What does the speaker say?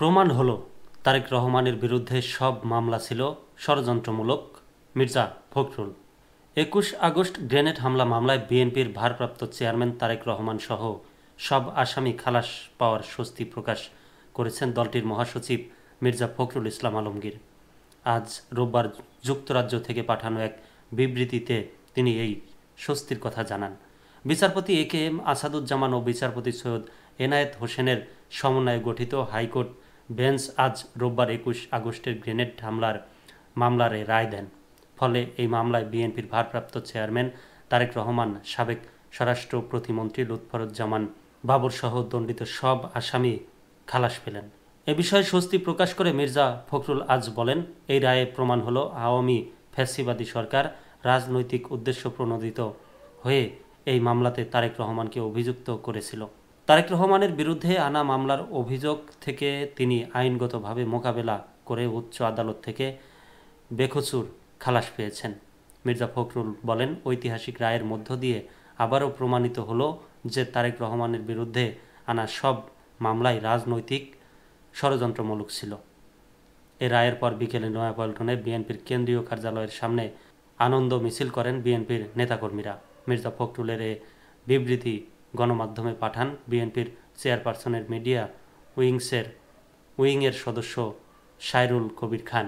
প্রমাণ হলো তারেক রহমানের বিরুদ্ধে সব মামলা ছিল ষড়যন্ত্রমূলক। মির্জা ফখরুল। ২১ আগস্ট গ্রেনেড হামলা মামলায় বিএনপির ভারপ্রাপ্ত চেয়ারম্যান তারেক রহমান সহ সব আসামি খালাস পাওয়ার স্বস্তি প্রকাশ করেছেন দলটির মহাসচিব মির্জা ফখরুল ইসলাম আলমগীর। আজ রোববার যুক্তরাজ্য থেকে পাঠানো এক বিবৃতিতে তিনি এই স্বস্তির কথা জানান। বিচারপতি এ কে এম আসাদুজ্জামান ও বিচারপতি সৈয়দ এনায়েত হোসেনের সমন্বয়ে গঠিত হাইকোর্ট বেঞ্চ আজ রোববার ২১ আগস্টের গ্রেনেড হামলার মামলার রায় দেন। ফলে এই মামলায় বিএনপির ভারপ্রাপ্ত চেয়ারম্যান তারেক রহমান, সাবেক স্বরাষ্ট্র প্রতিমন্ত্রী লুৎফুজ্জামান বাবর সহ দণ্ডিত সব আসামি খালাস পেলেন। এ বিষয়ে স্বস্তি প্রকাশ করে মির্জা ফখরুল আজ বলেন, এই রায়ে প্রমাণ হলো আওয়ামী ফ্যাসিবাদী সরকার রাজনৈতিক উদ্দেশ্য প্রণোদিত হয়ে এই মামলাতে তারেক রহমানকে অভিযুক্ত করেছিল। তারেক রহমানের বিরুদ্ধে আনা মামলার অভিযোগ থেকে তিনি আইনগতভাবে মোকাবেলা করে উচ্চ আদালত থেকে বেকসুর খালাস পেয়েছেন। মির্জা ফখরুল বলেন, ঐতিহাসিক রায়ের মধ্য দিয়ে আবারও প্রমাণিত হলো যে তারেক রহমানের বিরুদ্ধে আনা সব মামলাই রাজনৈতিক ষড়যন্ত্রমূলক ছিল। এ রায়ের পর বিকেলে নয়াপল্টনে বিএনপির কেন্দ্রীয় কার্যালয়ের সামনে আনন্দ মিছিল করেন বিএনপির নেতাকর্মীরা। মির্জা ফখরুলের এ বিবৃতি গণমাধ্যমে পাঠান বিএনপির চেয়ারপারসনের মিডিয়া উইংয়ের সদস্য সায়রুল কবির খান।